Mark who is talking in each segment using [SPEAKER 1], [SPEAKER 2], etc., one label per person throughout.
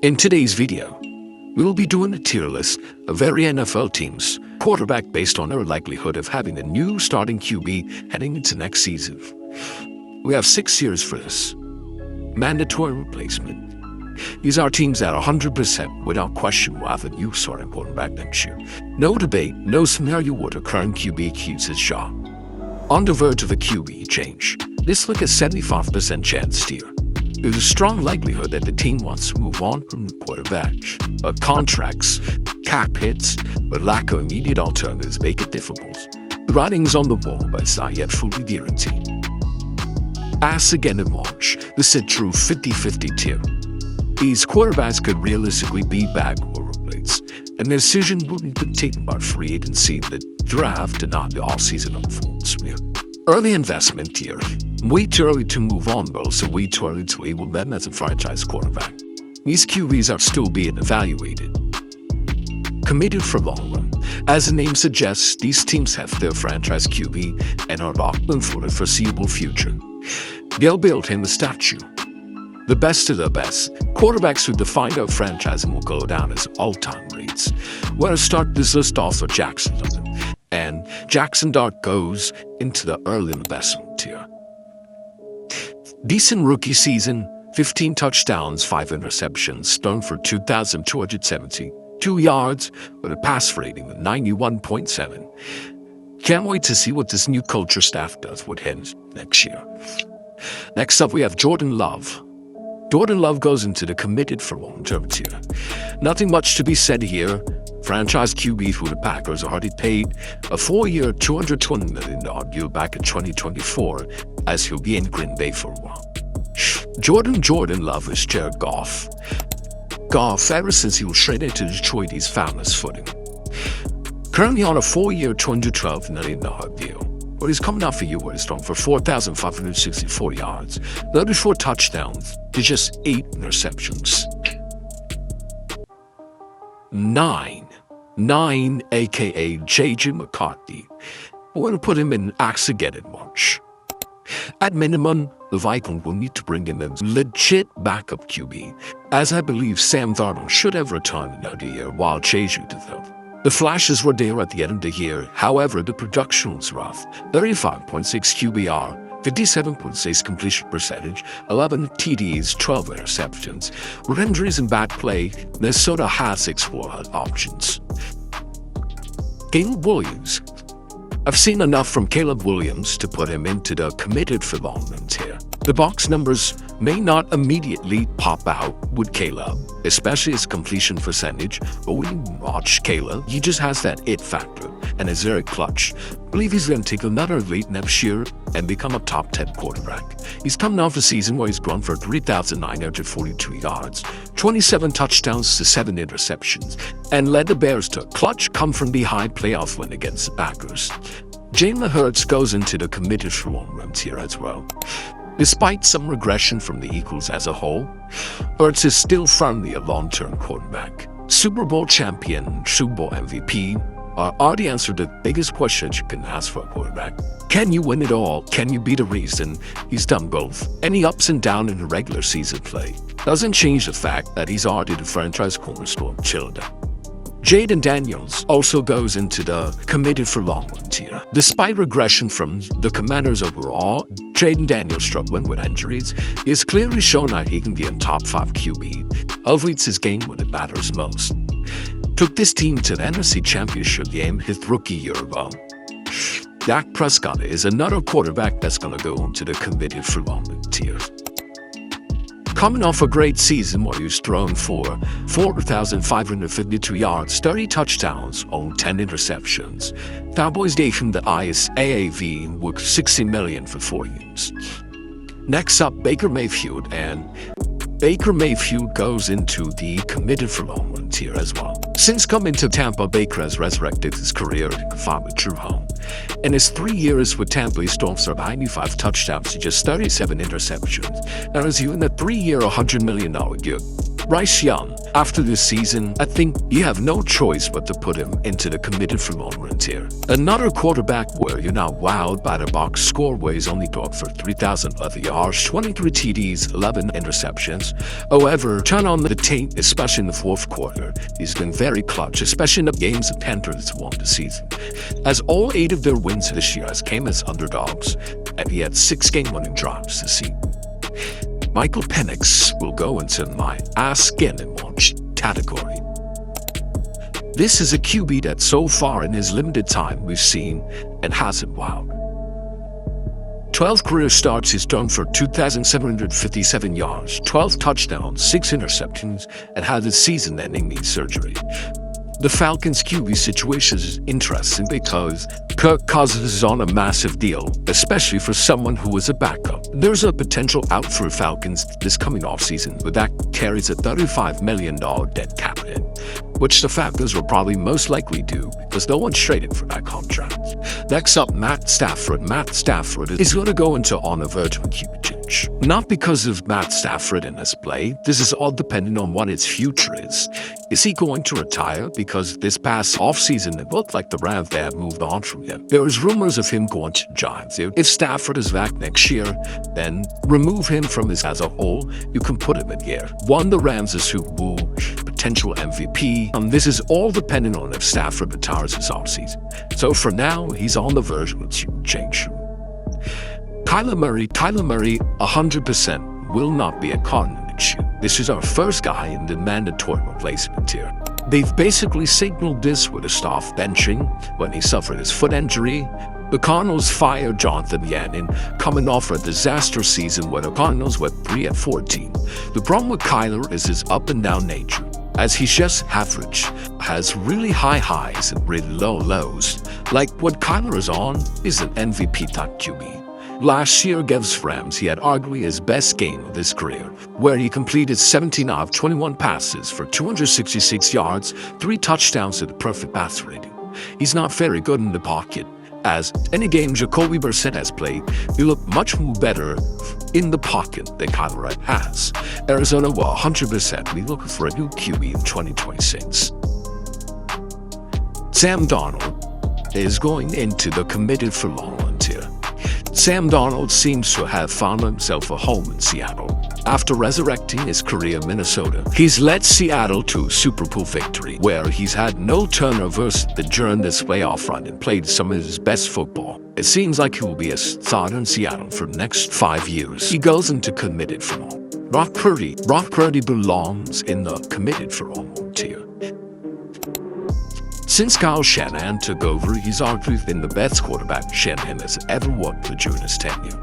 [SPEAKER 1] In today's video, we will be doing a tier list of every NFL team's quarterback based on their likelihood of having a new starting QB heading into next season. We have 6 years for this. Mandatory replacement. These are teams that 100% without question will have a new starting quarterback next year. No debate, no scenario where the current QB keeps his job. On the verge of a QB change, this look at 75% chance here. There's a strong likelihood that the team wants to move on from the quarterback, but contracts, cap hits, but lack of immediate alternatives make it difficult. The writing's on the wall, but it's not yet fully guaranteed. As again in March, this is a true 50-50 tier. These quarterbacks could realistically be back or replaced, and the decision will be taken by free agency, the draft, and not the all-season unfolds. Early investment tier. Way too early to move on, but also way too early to label them as a franchise quarterback. These QBs are still being evaluated. Committed for long run. As the name suggests, these teams have their franchise QB and are locked in for the foreseeable future. They'll build him a statue. The best of the best. Quarterbacks who define their franchise and will go down as all-time greats. Where to start this list off with Jackson, and Jackson Dart goes into the early investment tier. Decent rookie season, 15 touchdowns, 5 interceptions, thrown for 2,272 yards with a pass rating of 91.7. Can't wait to see what this new culture staff does with him next year. Next up, we have Jordan Love. Jordan Love goes into the committed for long-term tier. Nothing much to be said here. Franchise QB for the Packers already paid a 4-year, $220 million deal back in 2024, as he'll be in Green Bay for a while. Jordan Love is Jared Goff. Goff, ever since he was traded to Detroit, he's found his footing. Currently on a 4-year, $212 million deal. But he's coming out for you where he's strong for 4,564 yards, 34 touchdowns to just 8 interceptions. 9, aka J.J. McCarthy. I want to put him in accident watch. At minimum, the Vikings will need to bring in a legit backup QB, as I believe Sam Darnold should have returned another year while Jeju developed. The flashes were there at the end of the year, however, the production was rough. 35.6 QBR, 57.6 completion percentage, 11 TDs, 12 interceptions. With injuries and bad play, Minnesota has explored options. Caleb Williams. I've seen enough from Caleb Williams to put him into the committed for long run tier. The box numbers may not immediately pop out with Caleb, especially his completion percentage, but when you watch Caleb, he just has that it factor and is very clutch. I believe he's going to take another leap next year and become a top 10 quarterback. He's coming off a season where he's gone for 3,942 yards, 27 touchdowns to 7 interceptions, and led the Bears to a clutch come-from-behind playoff win against the Packers. Jalen Hurts goes into the committed for long run tier as well. Despite some regression from the Eagles as a whole, Hurts is still firmly a long-term quarterback. Super Bowl champion, Super Bowl MVP are the answer to the biggest questions you can ask for a quarterback. Can you win it all? Can you be the reason? He's done both. Any ups and downs in the regular season play doesn't change the fact that he's already the franchise cornerstone chilled. Jaden Daniels also goes into the committed for long run tier. Despite regression from the Commanders overall, Jaden Daniels struggling with injuries, he has clearly shown that he can be a top 5 QB. Elevates his game when it matters most. Took this team to the NFC Championship game his rookie year ago. Dak Prescott is another quarterback that's going to go into the committed for long run tier. Coming off a great season where he was thrown for 4,552 yards, 30 touchdowns, on 10 interceptions. Cowboys gave him the highest AAV with $60 million for 4 years. Next up, Baker Mayfield, and Baker Mayfield goes into the committed for long run tier as well. Since coming to Tampa, Baker has resurrected his career and found a true home. In his 3 years with Tampa, he storms for 95 touchdowns to just 37 interceptions, and is in a 3-year, $100 million deal. Bryce Young, after this season, I think you have no choice but to put him into the committed for moment tier. Another quarterback where you're not wowed by the box score where he's only thrown for 3,000 other yards, 23 TDs, 11 interceptions. However, turn on the tape, especially in the fourth quarter. He's been very clutch, especially in the games the Panthers won the season, as all 8 of their wins this year has came as underdogs, and he had 6 game-winning drives this season. Michael Penix will go into my Ask Get and Watch category. This is a QB that so far in his limited time we've seen and hasn't wowed. 12 career starts, he's thrown for 2,757 yards, 12 touchdowns, 6 interceptions, and had a season-ending knee surgery. The Falcons' QB situation is interesting because Kirk Cousins is on a massive deal, especially for someone who is a backup. There's a potential out for Falcons this coming offseason, but that carries a $35 million dead cap hit, which the Falcons will probably most likely do because no one's traded for that contract. Next up, Matt Stafford. Matt Stafford is going to go into on a verge of a QB change. Not because of Matt Stafford and his play. This is all dependent on what his future is. Is he going to retire? Because this past offseason, it looked like the Rams have moved on from him. There was rumors of him going to Giants. If Stafford is back next year, then remove him from this as a whole. You can put him in here. Won the Rams a Super Bowl, potential MVP. This is all dependent on if Stafford retires this offseason. So for now, he's on the verge of a change. Kyler Murray, 100% will not be a cardinal issue. This is our first guy in the mandatory replacement tier. They've basically signaled this with a staff benching when he suffered his foot injury. The Cardinals fired Jonathan Gannon, coming off a disaster season where the Cardinals went 3-14. The problem with Kyler is his up and down nature, as he's just average, has really high highs and really low lows. Like what Kyler is on is an MVP type QB. Last year against Rams, he had arguably his best game of his career, where he completed 17 out of 21 passes for 266 yards, 3 touchdowns to the perfect pass rating. He's not very good in the pocket, as any game Jacoby Brissett has played, he looked much more better in the pocket than Kyler Wright has. Arizona will 100% be looking for a new QB in 2026. Sam Darnold is going into the committed for long tier. Sam Darnold seems to have found himself a home in Seattle. After resurrecting his career in Minnesota, he's led Seattle to a Super Bowl victory, where he's had no turnovers during this playoff run and played some of his best football. It seems like he will be a starter in Seattle for the next 5 years. He goes into committed for all. Brock Purdy belongs in the committed for all tier. Since Kyle Shanahan took over, he's arguably been the best quarterback Shanahan has ever worked during his tenure.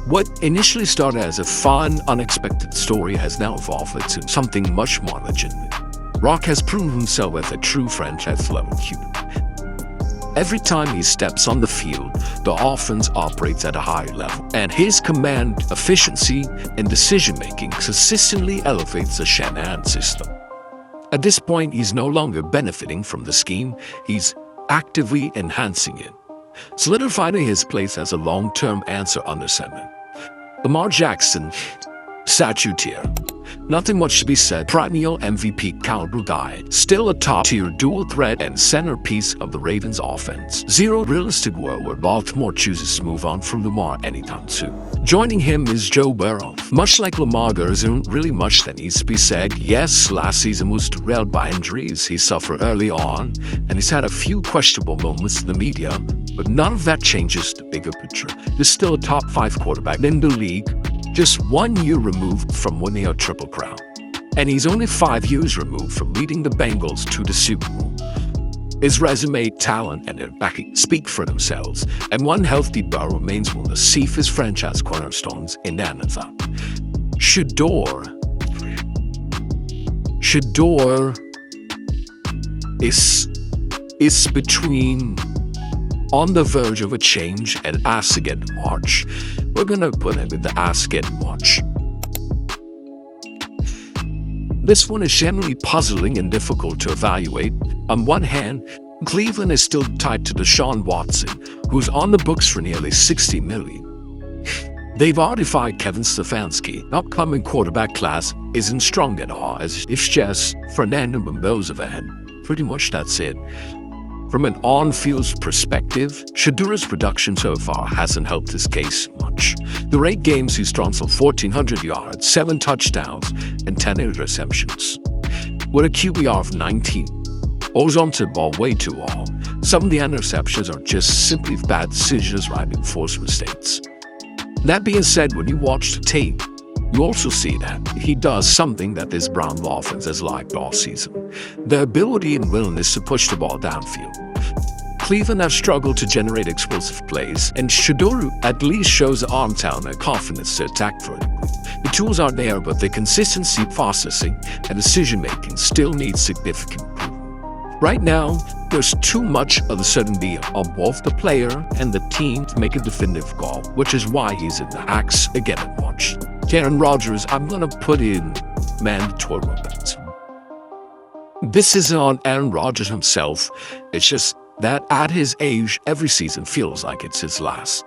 [SPEAKER 1] What initially started as a fun, unexpected story has now evolved into something much more legitimate. Brock has proven himself as a true franchise-level QB. Every time he steps on the field, the offense operates at a high level, and his command efficiency and decision-making consistently elevates the Shanahan system. At this point, he's no longer benefiting from the scheme, he's actively enhancing it, solidifying his place as a long-term answer under center. Lamar Jackson, statue tier. Nothing much to be said. Perennial MVP caliber guy, still a top-tier dual threat and centerpiece of the Ravens offense. Zero realistic world where Baltimore chooses to move on from Lamar anytime soon. Joining him is Joe Burrow. Much like Lamar, there isn't really much that needs to be said. Yes, last season was derailed by injuries he suffered early on, and he's had a few questionable moments in the media, but none of that changes the bigger picture. He's still a top 5 quarterback in the league, just 1 year removed from winning a Triple Crown. And he's only 5 years removed from leading the Bengals to the Super Bowl. His resume, talent, and their backing speak for themselves, and one healthy Burrow remains one of the safest franchise cornerstones in the NFL. Shador is between on the verge of a change and ask again to March. We're gonna put him in the ask again March. This one is generally puzzling and difficult to evaluate. On one hand, Cleveland is still tied to Deshaun Watson, who's on the books for nearly $60 million. They've already fired Kevin Stefanski. Upcoming quarterback class isn't strong at all, as it's just Fernando Mendoza and pretty much that's it. From an on-field perspective, Shadura's production so far hasn't helped his case much. The 8 games he's thrown for 1,400 yards, 7 touchdowns, and 10 interceptions. With a QBR of 19, holds onto the ball way too long. Some of the interceptions are just simply bad decisions right in forced mistakes. That being said, when you watch the tape, you also see that he does something that this Brown offense has liked all season: the ability and willingness to push the ball downfield. Cleveland have struggled to generate explosive plays, and Shaduru at least shows the arm talent and confidence to attack for it. The tools are there, but the consistency, processing, and decision-making still needs significant improvement. Right now, there's too much of the certainty of both the player and the team to make a definitive call, which is why he's in the axe again and watch. Aaron Rodgers, I'm going to put in mandatory weapons. This isn't on Aaron Rodgers himself. It's just that at his age, every season feels like it's his last.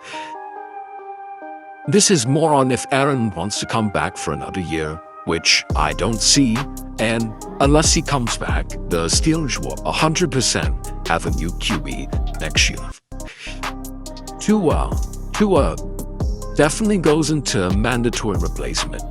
[SPEAKER 1] This is more on if Aaron wants to come back for another year, which I don't see, and unless he comes back, the Steelers will 100% have a new QB next year. Tua definitely goes into a mandatory replacement.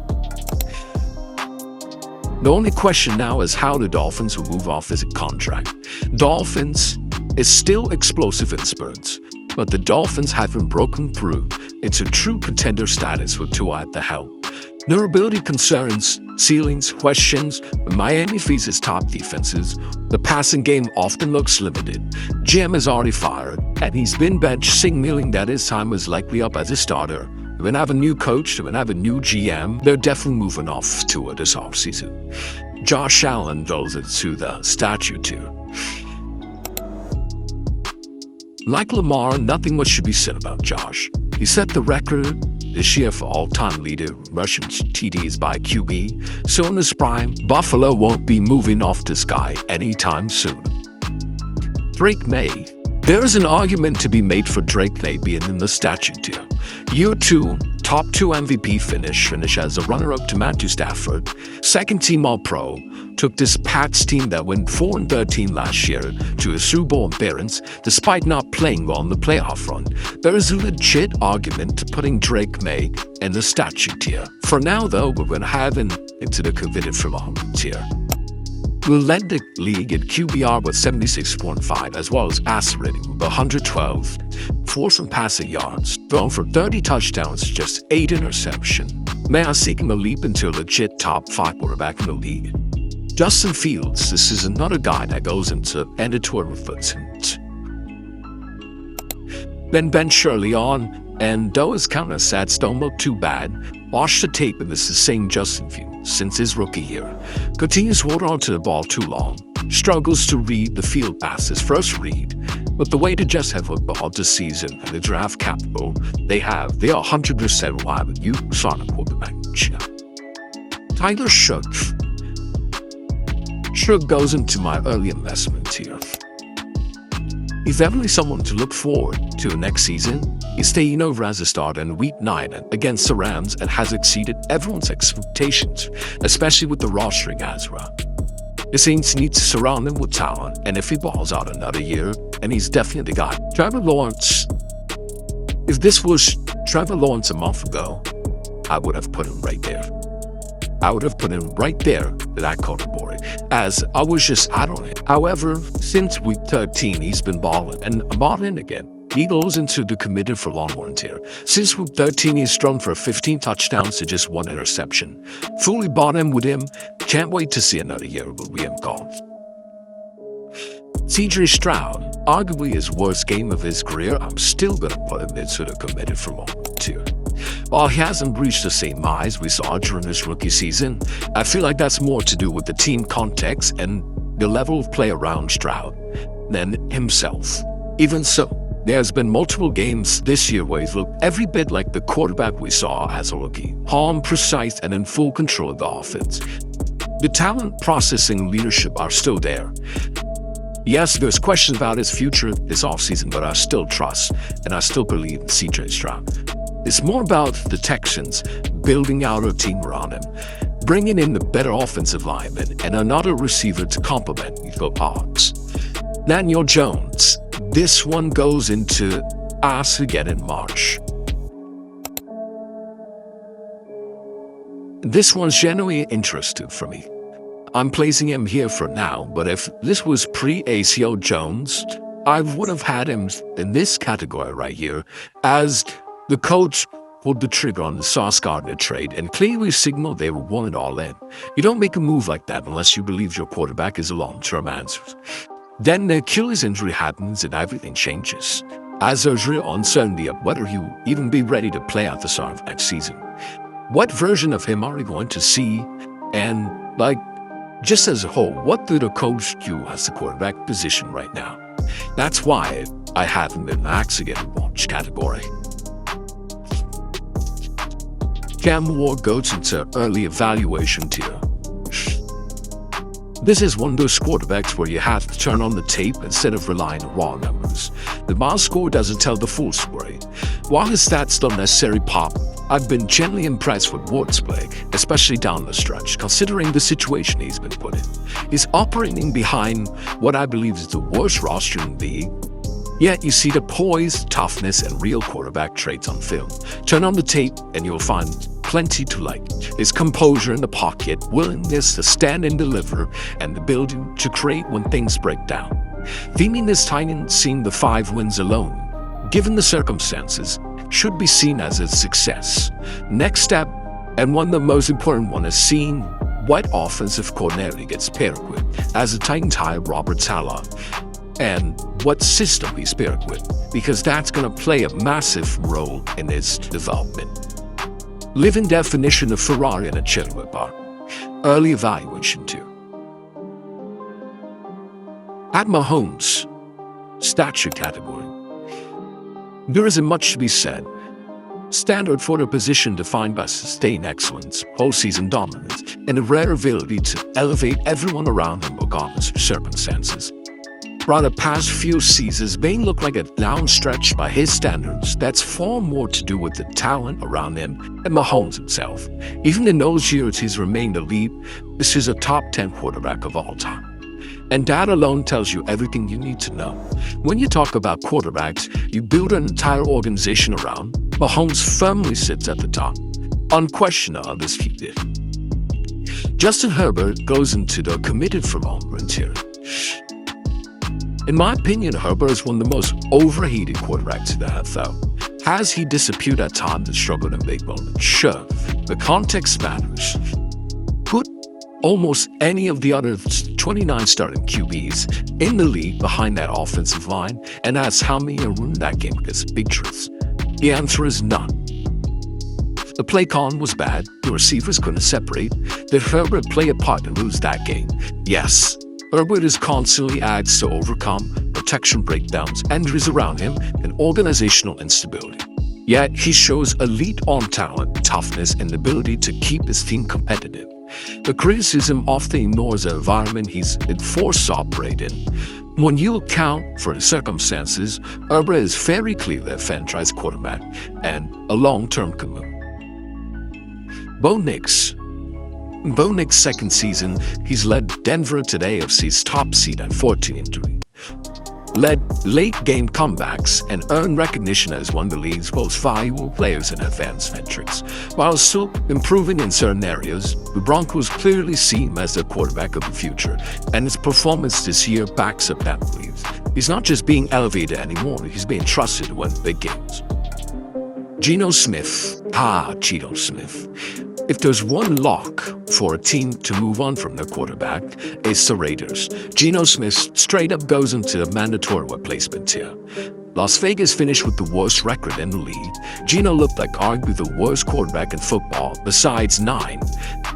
[SPEAKER 1] The only question now is how the Dolphins will move off his contract. Dolphins is still explosive in spurts, but the Dolphins haven't broken through into true contender status with Tua at the helm. Durability concerns, ceilings, questions. When Miami faces top defenses, the passing game often looks limited. Jim is already fired, and he's been benched, signaling that his time is likely up as a starter. When I have a new coach, when I have a new GM, they're definitely moving off Tua this offseason. Josh Allen goes into the statue tier. Like Lamar, nothing much should be said about Josh. He set the record this year for all-time leader rushing TDs by QB, so in his prime, Buffalo won't be moving off this guy anytime soon. Drake May. There is an argument to be made for Drake May being in the statue tier. Year 2, top 2 MVP finish as a runner-up to Matthew Stafford, second team All-Pro, took this Pats team that went 4-13 last year to a Super Bowl appearance despite not playing well on the playoff run. There is a legit argument to putting Drake May in the statue tier. For now though, we're going to have him into the coveted phenomenon tier. We'll lead the league at QBR with 76.5 as well as passer rating with 112, 4 from passing yards, thrown for 30 touchdowns, just 8 interceptions. May I seeking a leap into a legit top 5 quarterback in the league. Justin Fields, this is another guy that goes into mandatory replacement. Then bench early on, and though his counter stats don't look too bad, watch the tape and this is saying Justin Fields since his rookie year. Continues to hold on to the ball too long. Struggles to read the field past his first read. But the way to just have football this season and the draft capital they are 100% live with you, Sonic quarterback. Tyler Shough. Shough goes into my early investment here. He's definitely someone to look forward to next season. He's staying over as a starter in Week 9 against the Rams and has exceeded everyone's expectations, especially with the rostering as well. The Saints need to surround him with talent, and if he balls out another year, and he's definitely the guy. Trevor Lawrence. If this was Trevor Lawrence a month ago, I would have put him right there. I would have put him right there in that category, as I was just out on it. However, since Week 13, he's been balling, and balling again. He goes into the committed for Longhorn tier. Since Week 13, he's thrown for 15 touchdowns to just 1 interception. Fully bought him with him. Can't wait to see another year with William Goff. CJ Stroud, arguably his worst game of his career, I'm still going to put him into the committed for Longhorn tier. While he hasn't reached the same highs we saw during his rookie season, I feel like that's more to do with the team context and the level of play around Stroud than himself. Even so, there's been multiple games this year where he's looked every bit like the quarterback we saw as a rookie. Calm, precise, and in full control of the offense. The talent, processing, leadership are still there. Yes, there's questions about his future this offseason, but I still trust and I still believe in CJ Stroud. It's more about the Texans building out a team around him, bringing in the better offensive lineman and another receiver to complement the parts. Daniel Jones. This one goes into us again in March. This one's genuinely interesting for me. I'm placing him here for now, but if this was pre-ACO Jones, I would have had him in this category right here, as the coach pulled the trigger on the Sauce Gardner trade and clearly signaled they were going all in. You don't make a move like that unless you believe your quarterback is a long-term answer. Then the Achilles injury happens and everything changes, as there's real uncertainty of whether he'll even be ready to play out the start of next season. What version of him are we going to see? And, just as a whole, what do the coach do as the quarterback position right now? That's why I have him in the accident watch category. Cam Ward goes into early evaluation tier. This is one of those quarterbacks where you have to turn on the tape instead of relying on raw numbers. The box score doesn't tell the full story. While his stats don't necessarily pop, I've been genuinely impressed with Ward's play, especially down the stretch, considering the situation he's been put in. He's operating behind what I believe is the worst roster in the league, yet you see the poise, toughness, and real quarterback traits on film. Turn on the tape and you'll find plenty to like. His composure in the pocket, willingness to stand and deliver, and the ability to create when things break down. Theming this tight seeing the 5 wins alone, given the circumstances, should be seen as a success. Next step, and one of the most important one, is seeing what offensive coordinator he gets paired with, as a Titans hire Robert Saleh, and what system he's paired with, because that's going to play a massive role in his development. Living definition of Ferrari and a Chilwell bar. Early evaluation too. At Mahomes, stature category. There isn't much to be said. Standard for the position defined by sustained excellence, postseason dominance, and a rare ability to elevate everyone around him regardless of circumstances. Throughout the past few seasons, Bain looked like a downstretch by his standards. That's far more to do with the talent around him and Mahomes himself. Even in those years he's remained elite, this is a top 10 quarterback of all time. And that alone tells you everything you need to know. When you talk about quarterbacks, you build an entire organization around. Mahomes firmly sits at the top, unquestionably undisputed. Justin Herbert goes into the committed for long tier. In my opinion, Herbert is one of the most overheated quarterbacks in the NFL. Has he disappeared at times and struggled in big moments? Sure, the context matters. Put almost any of the other 29 starting QBs in the league behind that offensive line and ask how many are ruined that game against big truths. The answer is none. The play con was bad. The receivers couldn't separate. Did Herbert play a part to lose that game? Yes. Herbert is constantly adds to overcome protection breakdowns, injuries around him, and organizational instability. Yet he shows elite arm talent, toughness, and the ability to keep his team competitive. The criticism often ignores the environment he's forced to operate in. When you account for the circumstances, Herbert is very clearly a franchise quarterback and a long-term commute. Bo Nix. In Bo Nix's second season, he's led Denver to the AFC's top seed at 14-3. Led late-game comebacks and earned recognition as one of the league's most valuable players in advanced metrics. While still improving in certain areas, the Broncos clearly see him as the quarterback of the future, and his performance this year backs up that belief. He's not just being elevated anymore, he's being trusted to win big games. Geno Smith. Geno Smith. If there's one lock for a team to move on from their quarterback, it's the Raiders. Geno Smith straight up goes into the mandatory replacement tier. Las Vegas finished with the worst record in the league. Geno looked like arguably the worst quarterback in football, besides 9.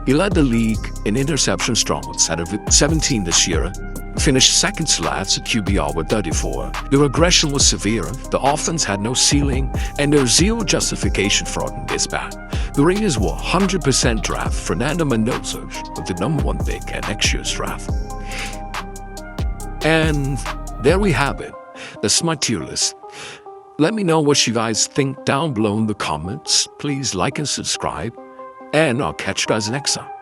[SPEAKER 1] He led the league in interception strongholds out of 17 this year, finished second to last at QBR with 34. The regression was severe, the offense had no ceiling, and there's zero justification for it this bad. The Raiders will 100% draft Fernando Mendoza with the #1 pick at next year's draft. And there we have it. That's my tier list. Let me know what you guys think down below in the comments. Please like and subscribe, and I'll catch you guys next time.